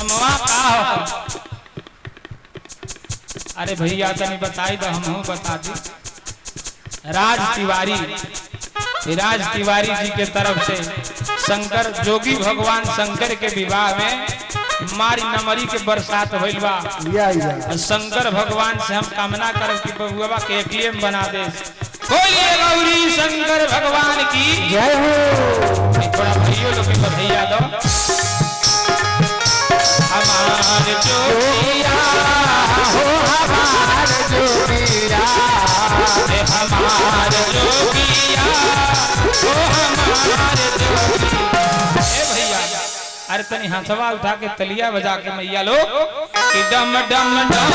नमवा का हो? अरे भैया तनी बताई तो हम बता दी। राज तिवारी जी के तरफ से शंकर जोगी भगवान शंकर के विवाह में मारी नमरी के बरसात भइल बा। शंकर भगवान से हम कामना करब कि बबुआ के एटीएम बना दे। बोलिए गौरी शंकर भगवान की जय हो। थोड़ा भाइयों लोग के बधाइया दो। हमार जोगिया हो हमार जोगिया, हमार जोगिया हो हमार जोगिया। ए भैया अरे तनी हाथवा उठा के तलिया बजा के मैया लोग कि डम डम डम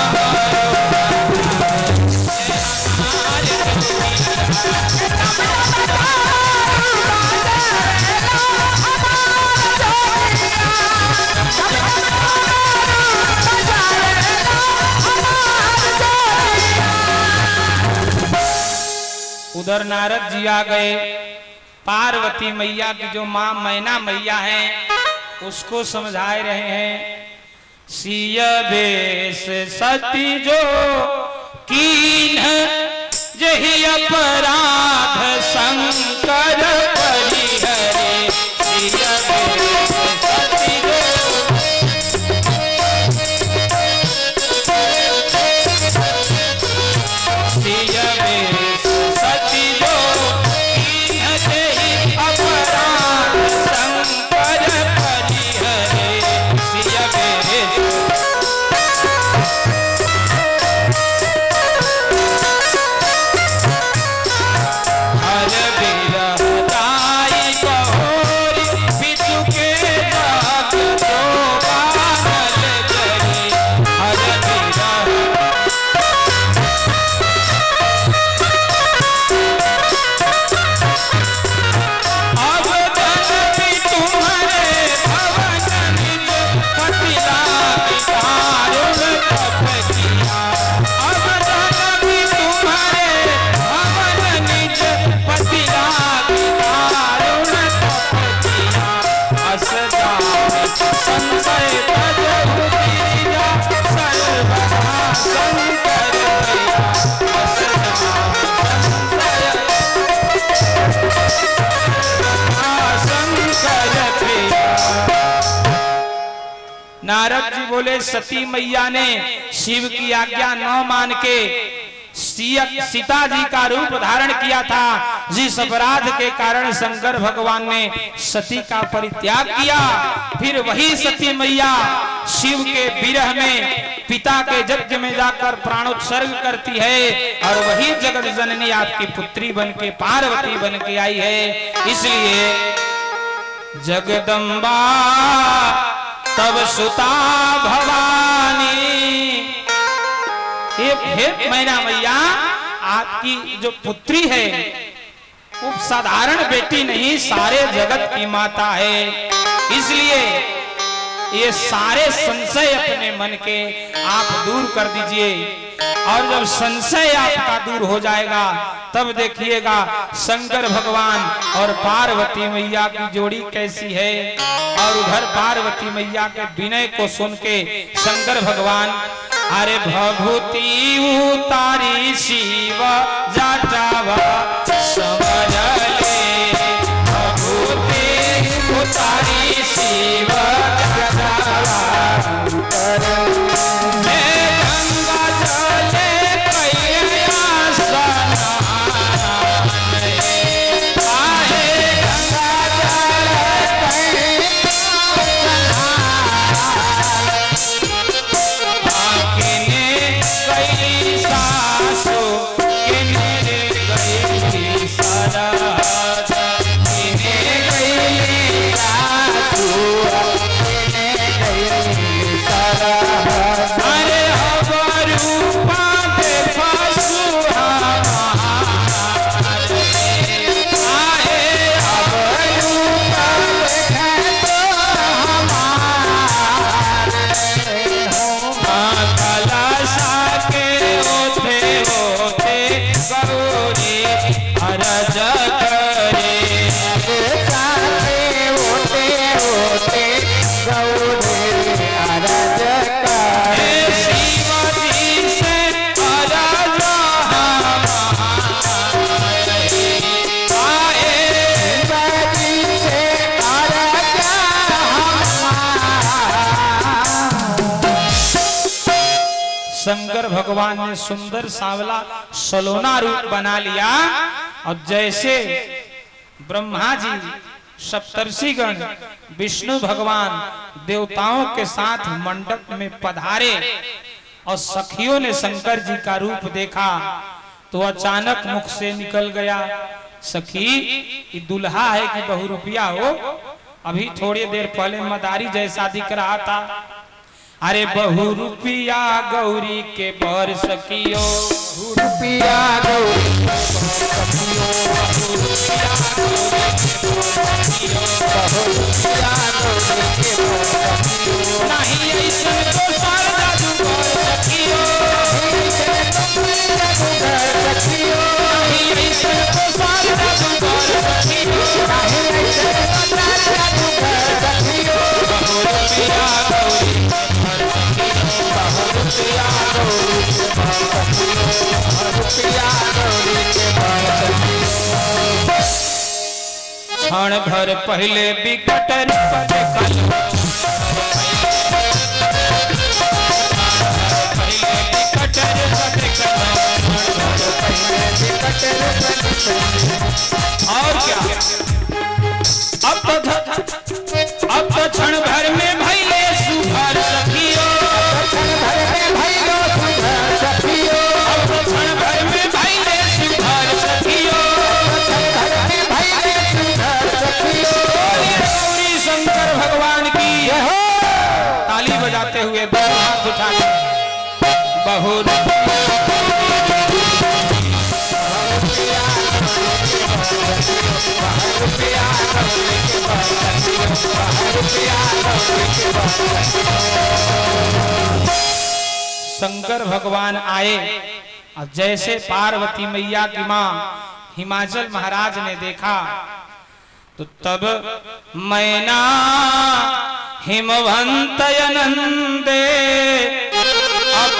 उधर नारद जी आ गए। पार्वती मैया की जो माँ मैना मैया हैं उसको समझाए रहे हैं। सिय बेस सती जो कीन जही अपराध शंकर परिहरे। सिय बेस सती जो सिय बेस सती जो कीन जही अपराध शंकर परिहरे। सिय बेस नारद जी बोले सती मैया ने शिव की आज्ञा न मान के सीता जी का रूप धारण किया था। जिस अपराध के कारण शंकर भगवान ने सती का परित्याग किया, फिर वही सती मैया शिव के विरह में पिता के यज्ञ में जाकर प्राणोत्सर्ग करती है और वही जगत जननी आपकी पुत्री बन के पार्वती बन के आई है। इसलिए जगदम्बा तब सुता भवानी। हे मैना मैया आपकी जो पुत्री है वो साधारण बेटी नहीं, सारे जगत की माता है। इसलिए ये सारे संशय अपने मन के आप दूर कर दीजिए और जब संशय आपका दूर हो जाएगा तब देखिएगा शंकर भगवान और पार्वती मैया की जोड़ी कैसी है। और उधर पार्वती मैया के विनय को सुन के शंकर भगवान अरे भभूति उतारी शिव जटावा समझ ले। भभूति उतारी शिव जटावा Hare शंकर भगवान ने सुंदर सांवला सलोना रूप बना लिया। और जैसे ब्रह्मा जी, सप्तर्षिगण, विष्णु भगवान देवताओं के साथ मंडप में पधारे और सखियों ने शंकर जी का रूप देखा तो अचानक मुख से निकल गया, सखी ये दुल्हा है कि बहुरूपिया हो? अभी थोड़ी देर पहले मदारी जैसा दिख रहा था। अरे बहुरूपिया गौरी के बर सखियो, बहुरूपिया गौरी के बर सखियो, बहुरूपिया गौरी के बर सखियो, नहीं ऐसे तो सारा जादूगर सखियो, नहीं ऐसे तो सारा जादूगर सखियो, नहीं ऐसे तो सारा जादूगर सखियो, बहुरूपिया गौरी बहुरूपिया गौरी के बर सखियो, बहुरूपिया गौरी के बर सखियो। क्षण भर पहले विकट रूप देखल, और क्या अब तो क्षण भर में भैले सुभर सखियो, क्षण भर में भैलो सुभर सखियो, अब तो क्षण भर में भैले सुभर सखियो, क्षण भर में भैले सुभर सखियो। गौरी शंकर भगवान की ताली बजाते हुए दोनों हाथ उठा के शंकर भगवान आए और जैसे पार्वती मैया की मां हिमाचल महाराज ने देखा तो तब मैना हिमवंतयनंदे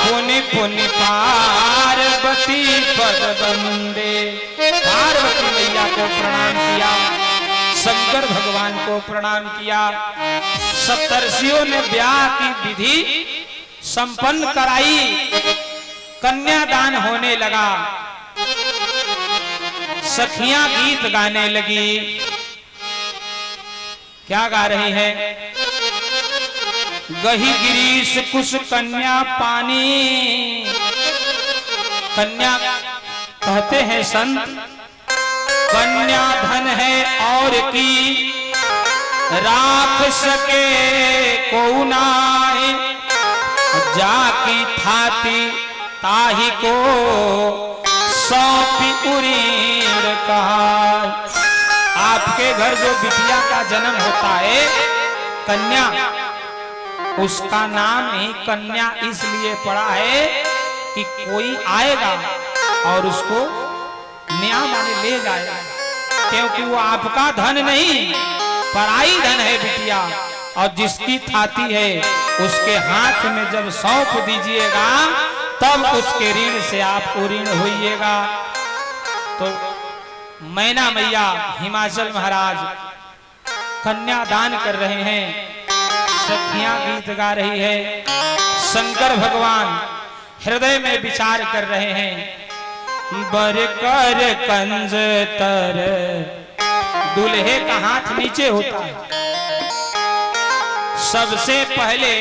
पुनि पुनि पार्वती पद बंदे। पार्वती मैया को प्रणाम किया, शंकर भगवान को प्रणाम किया। सप्तर्षियों ने ब्याह की विधि संपन्न कराई, कन्यादान होने लगा, सखियां गीत गाने लगी। क्या गा रही है? गही गिरीश कुश कन्या पानी। कन्या कहते हैं संत, कन्या धन है और की राख सके को नाय, जाकी थाती ताही को सौंपी उरीण कहा। आपके घर जो बिटिया का जन्म होता है कन्या, उसका नाम ही कन्या इसलिए पड़ा है कि कोई आएगा और उसको न्याय माने ले जाएगा, क्योंकि वो आपका धन नहीं, पराई धन है बिटिया। और जिसकी थाती है उसके हाथ में जब सौंप दीजिएगा तब उसके ऋण से आपको ऋण होइएगा। तो मैना मैया हिमाचल महाराज कन्यादान कर रहे हैं, सखियां गीत गा रही है, शंकर भगवान हृदय में विचार कर रहे हैं। बर कर कंज तर, दूल्हे का हाथ नीचे होता है। सबसे पहले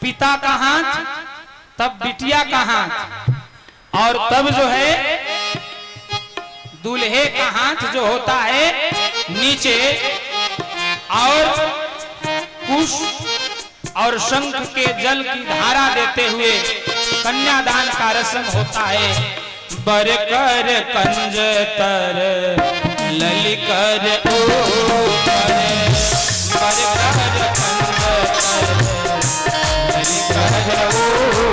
पिता का हाथ, तब बिटिया का हाथ, और तब जो है दूल्हे का हाथ जो होता है नीचे, और कुश और शंख के जल की धारा देते हुए कन्यादान का रस्म होता है। बर कर कंज तर ललिकर ऊपर, बर कर कंज तर ललिकर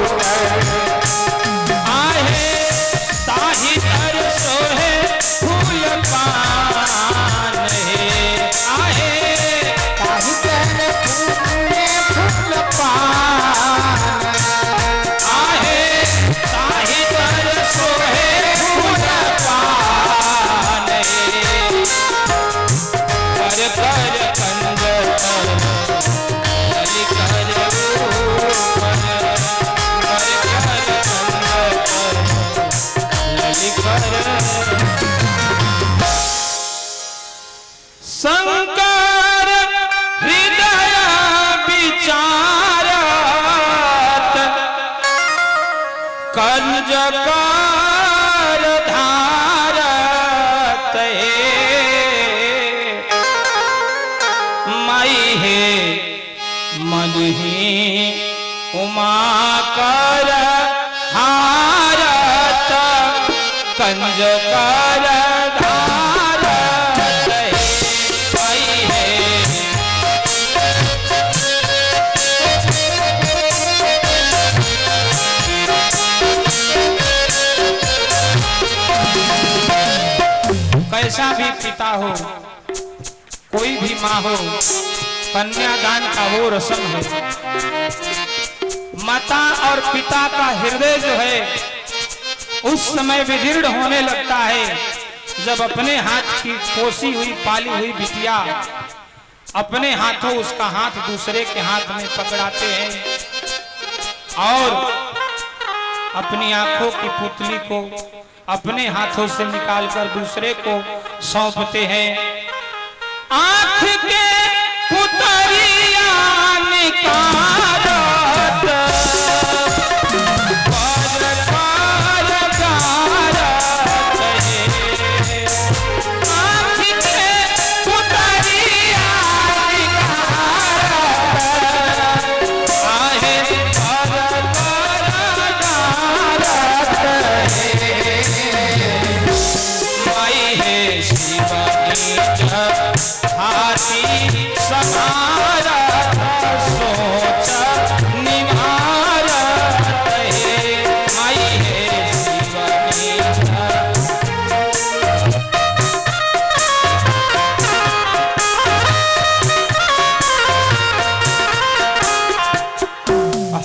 ऊपर, आहे ताही तर सोहे फूल पान है, आहे ताही तर फूल पान, आहे ताही तर सोहे फूल पान है। कंज कर धारत माई है मन ही उमा कर हारत कंज कर धारत माई है। कैसा भी पिता हो, कोई भी माँ हो, कन्यादान का वो रस्म है। माता और पिता का हृदय जो है उस समय विदीर्ण होने लगता है जब अपने हाथ की पोसी हुई पाली हुई बिटिया अपने हाथों उसका हाथ दूसरे के हाथ में पकड़ाते हैं और अपनी आंखों की पुतली को अपने हाथों से निकालकर दूसरे को सौंपते हैं। आंख के पुतरिया निकालत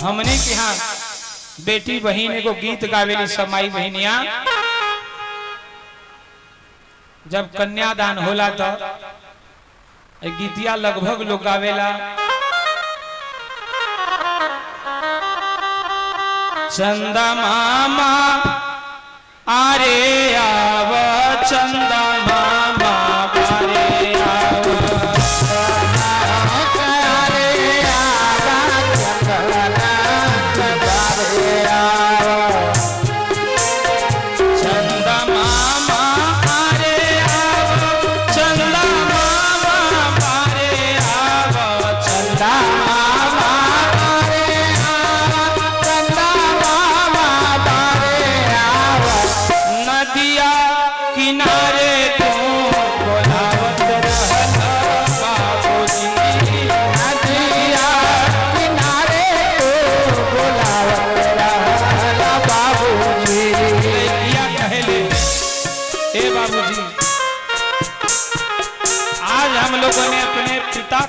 हमने के यहाँ बेटी बहन को गीत गावेली सब माई बहनिया जब कन्यादान होला तो गीतिया लगभग लोग गावेला। चंदा मामा आरे आव चंदा मामा आरे आव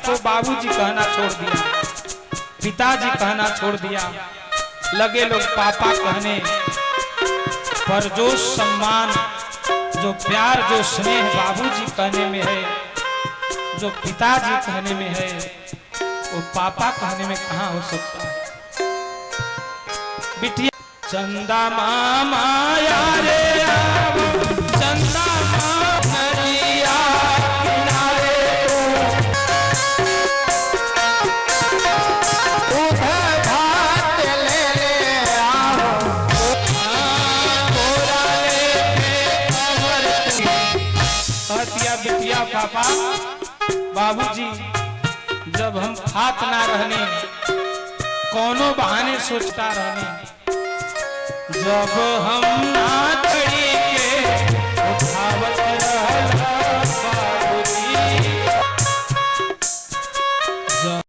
को बाबूजी कहना छोड़ दिया, पिताजी कहना छोड़ दिया, लगे लोग पापा कहने। पर जो सम्मान, जो प्यार, जो स्नेह बाबूजी कहने में है, जो पिताजी कहने में है, वो पापा कहने में कहाँ हो सकता है। बिटिया चंदा मामा यारे आवो, चंदा मामा नदिया किनारे बिटिया पापा बाबूजी जब हम हाथ ना रहने कौनो बहाने सोचता रहने, जब हम ना खड़ी